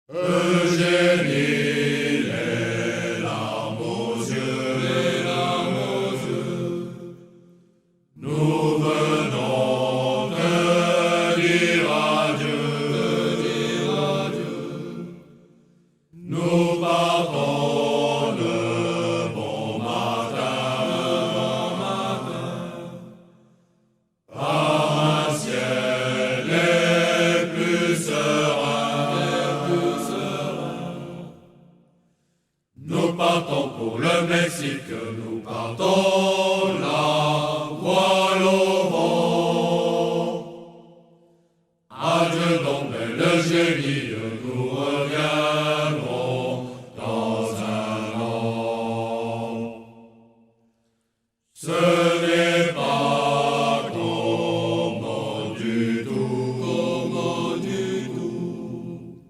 Eugénie, les larmes aux yeux, nous venons te dire adieu, nous partons le bon matin, par un ciel les plus sereins. Nous partons pour le Mexique, nous partons la voile au vent. Adieu donc belle Eugénie, nous reviendrons dans un an. Ce n'est pas comment du tout, comment du tout.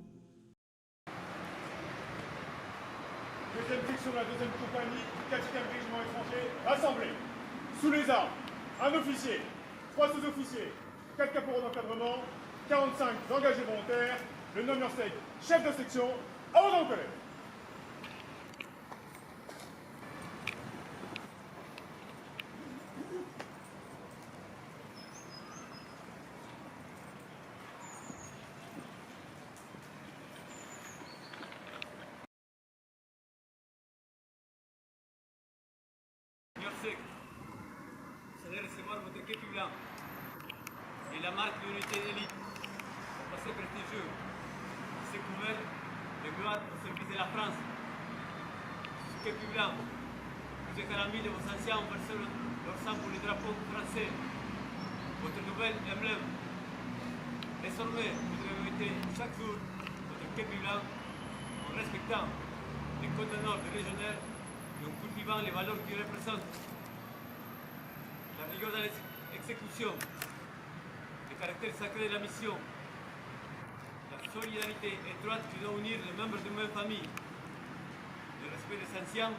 Deuxième section de la deuxième compagnie du 4e régiment étranger, assemblée. Sous les armes, un officier, 3 sous-officiers, 4 caporaux d'encadrement, 45 engagés volontaires, le nommeur sec, chef de section, à vos ordres, collègues. Sec, vous allez recevoir votre képi blanc et la marque d'unité d'élite, un passé prestigieux, qui s'est couvert de gloire au service de la France. Ce képi blanc, vous êtes à l'ami de vos anciens ont versé leur sang pour le drapeau français, votre nouvel emblème. Désormais, vous devez mettre chaque jour votre képi blanc en respectant les codes d'honneur des légionnaires et en cultivant les valeurs qui représentent la rigueur dans l'exécution, le caractère sacré de la mission, la solidarité étroite qui doit unir les membres d'une même famille, le respect des anciens,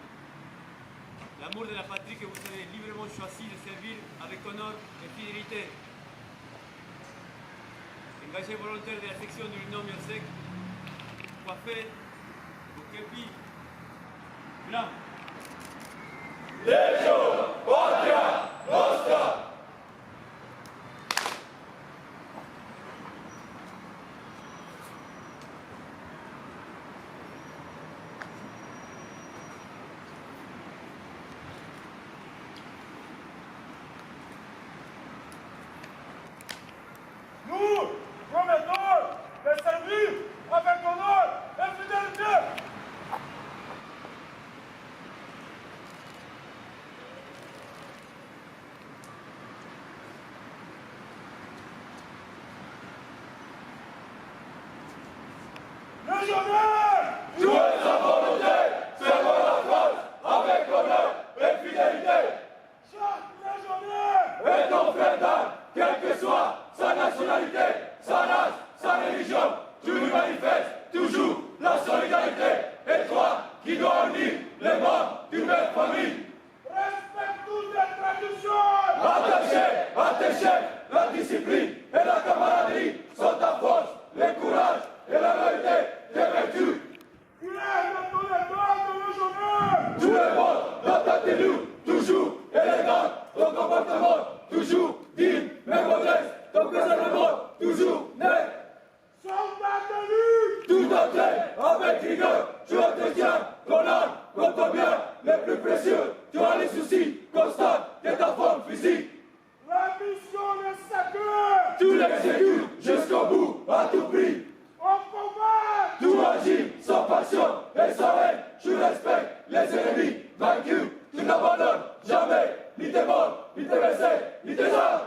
l'amour de la patrie que vous avez librement choisi de servir avec honneur et fidélité. Engagés volontaires de la section de l'Union Mirsec, coiffés au képi blanc. Légion, Patria, Nostra. Nous promettons de servir avec honneur et fidélité. Légionnaires! Jouez sa volonté, servons la France avec honneur et fidélité. Chaque légionnaire! Et ton frère d'armes, quelle que soit sa nationalité, sa race, sa religion, tu lui manifestes toujours la solidarité. Et toi, qui dois unir les membres d'une même famille, Respecte toutes les traditions! à tes chefs, la discipline et la camaraderie sont ta force, le courage et la vérité, tes vertus. Il est de ton état de légionnaire! Tu es bon dans ta tenue, toujours élégant, ton comportement, toujours digne mais modeste, ton préservement, toujours net. Soldat de lutte! Tout entré avec rigueur, tu entretiens ton âme comme ton bien les plus précieux. Tu as les soucis constants de ta forme physique. La mission est sacrée! Tu l'exécutes jusqu'au bout, à tout prix. On combat! Tu agis sans passion et sans haine. Tu respectes les ennemis vaincus. Tu n'abandonnes jamais ni tes morts, ni tes blessés, ni tes armes.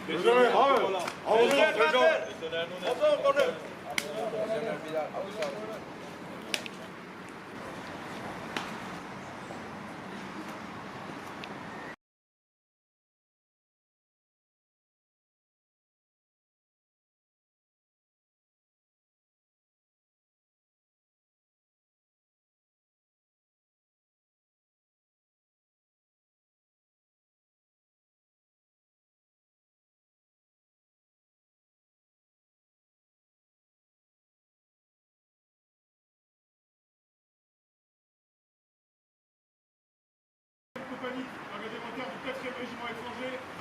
Légionnaire, bravo!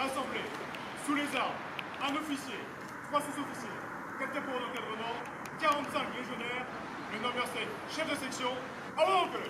rassemblés, sous les armes, un officier, 3 sous-officiers, 4 caporaux d'encadrement, 45 légionnaires, le number 7, chef de section, à mon oncle.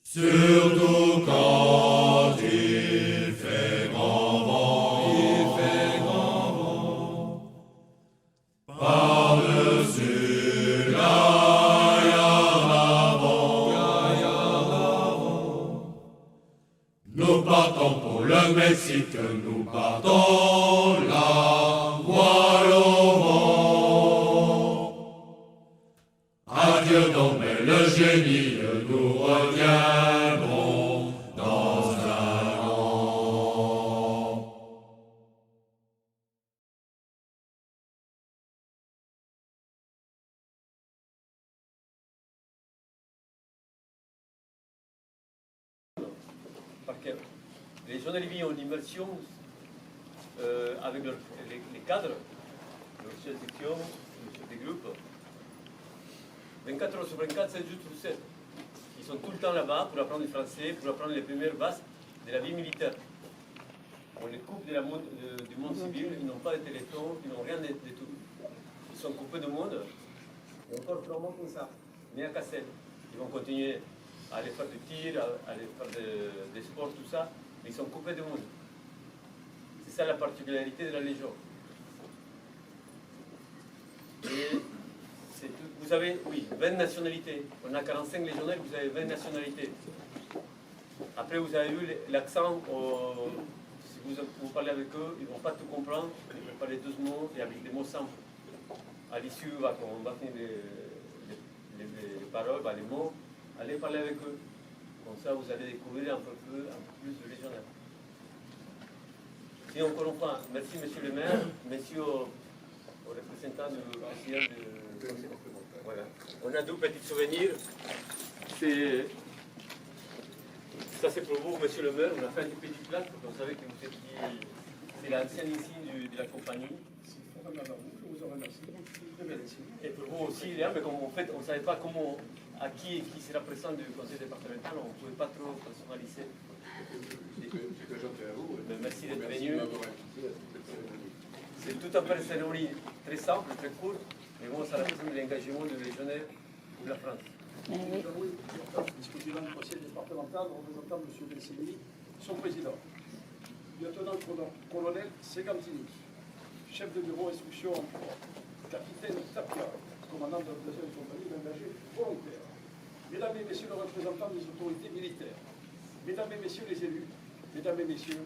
Surtout quand il fait grand vent, par-dessus la nous partons pour le Mexique, nous partons la voile au vent. Adieu donc, mais le génie, nous reviendrons dans un an. Parce que les jeunes Libyens ont l'immersion avec les cadres, le chef de section, le chef de groupe. 24 heures sur 24, 7 jours sur 7. Ils sont tout le temps là-bas pour apprendre le français, pour apprendre les premières bases de la vie militaire. On les coupe du monde civil, ils n'ont pas de téléphone, ils n'ont rien de tout. Ils sont coupés du monde, et encore vraiment comme ça, mais à cassette. Ils vont continuer à aller faire du tir, à aller faire des sports, tout ça, mais ils sont coupés du monde. C'est ça la particularité de la Légion. Et vous avez, oui, 20 nationalités. On a 45 légionnaires, vous avez 20 nationalités. Après, vous avez eu l'accent, si vous parlez avec eux, ils ne vont pas tout comprendre, ils vont parler 12 mots et avec des mots simples. À l'issue, quand on va finir les paroles, les mots, allez parler avec eux. Comme ça, vous allez découvrir un peu plus de légionnaires. Et encore une fois, merci monsieur le maire, merci aux représentants du président de... Voilà. On a deux petits souvenirs. Ça c'est pour vous, monsieur le maire. On a fait une petite plaque, vous savez que vous étiez... C'est l'ancien insigne de la compagnie. Et pour vous aussi, mais comme en fait, on ne savait pas comment, à qui sera présent du conseil départemental, on ne pouvait pas trop personnaliser. Mais merci d'être venu. C'est tout un peu une cérémonie très simple, très courte, mais bon, ça représente l'engagement du légionnaire pour la France. Discutant du conseil départemental, représentant M. Belsémi, son président. Lieutenant-colonel Segantini, chef de bureau instruction, capitaine Tapia, commandant de la deuxième compagnie d'engagés volontaires. Mesdames et messieurs les représentants des autorités militaires, mesdames et messieurs les élus, mesdames et messieurs,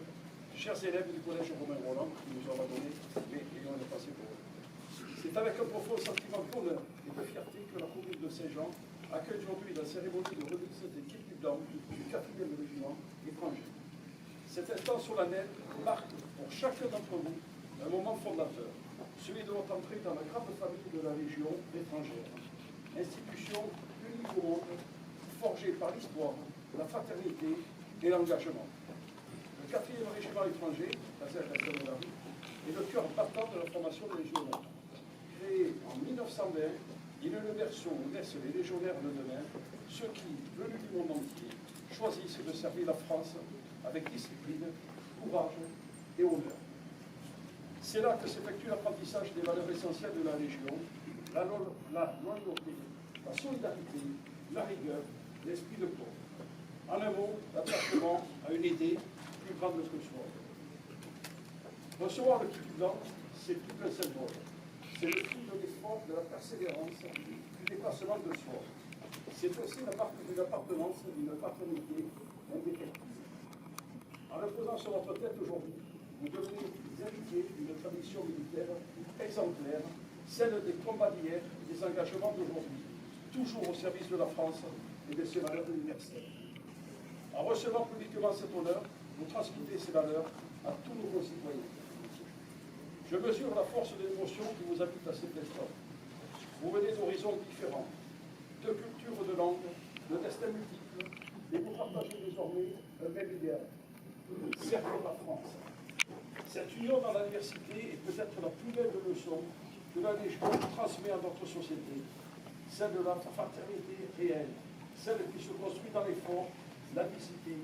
chers élèves du collège Romain Roland, qui nous ont abandonnés, mais ayons un passé pour eux. C'est avec un profond sentiment d'honneur et de fierté que la commune de Saint-Jean accueille aujourd'hui la cérémonie de remise des équipes du 4e régiment étranger. Cet instant solennel marque pour chacun d'entre vous un moment fondateur, celui de votre entrée dans la grande famille de la Légion étrangère, institution unique au monde, forgée par l'histoire, la fraternité et l'engagement. Le 4e régiment étranger, la est le cœur battant de la formation des légionnaires. Créé en 1920 Il est une version où naissent les légionnaires de demain, ceux qui, venus du monde entier, choisissent de servir la France avec discipline, courage et honneur. C'est là que s'effectue l'apprentissage des valeurs essentielles de la Légion, la loyauté, la solidarité, la rigueur, l'esprit de corps. En un mot, l'attachement à une idée plus grande que soi. Recevoir le kiki blanc, c'est plus qu'un symbole. C'est le fruit de l'effort, de la persévérance, du dépassement de soi. C'est aussi la marque d'une appartenance, d'une fraternité indéfectible. En le posant sur votre tête aujourd'hui, vous devenez les héritiers d'une tradition militaire exemplaire, celle des combats d'hier, des engagements d'aujourd'hui, toujours au service de la France et de ses valeurs universelles. En recevant publiquement cet honneur, vous transmettez ces valeurs à tous nos concitoyens. Je mesure la force de l'émotion qui vous habite à cet instant. Vous venez d'horizons différents, de cultures, de langues, de destins multiples, et vous partagez désormais un même idéal, servir la France. Cette union dans la diversité est peut-être la plus belle leçon que la Légion transmet à notre société, celle de la fraternité réelle, celle qui se construit dans l'effort, la discipline.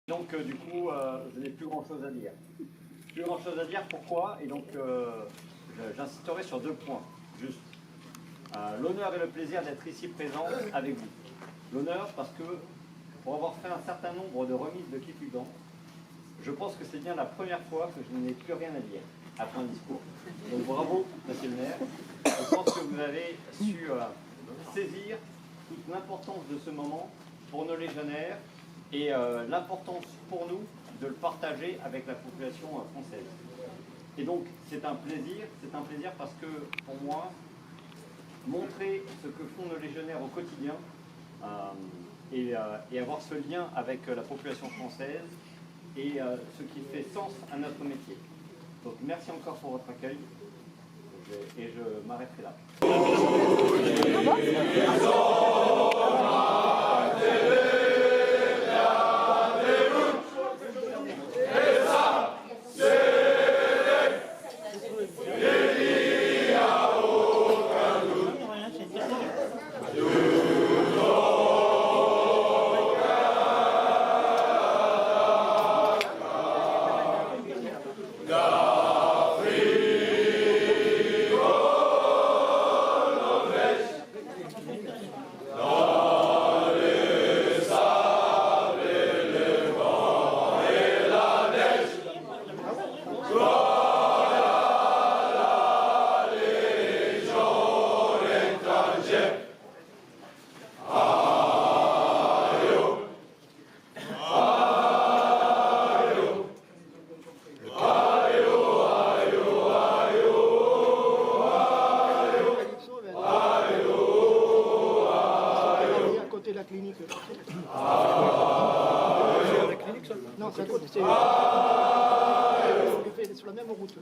Donc du coup, je n'ai plus grand-chose à dire. Plus grand-chose à dire, pourquoi? Et donc, j'insisterai sur 2 points, juste. L'honneur et le plaisir d'être ici présent avec vous. L'honneur parce que, pour avoir fait un certain nombre de remises de Kipludan, je pense que c'est bien la première fois que je n'ai plus rien à dire après un discours. Donc bravo, monsieur le maire. Je pense que vous avez su saisir toute l'importance de ce moment pour nos légionnaires et l'importance pour nous de le partager avec la population française. Et donc c'est un plaisir parce que pour moi, montrer ce que font nos légionnaires au quotidien et avoir ce lien avec la population française et ce qui fait sens à notre métier. Donc merci encore pour votre accueil et je m'arrêterai là. La clinique. Non, c'est à côté. C'est sur la même route.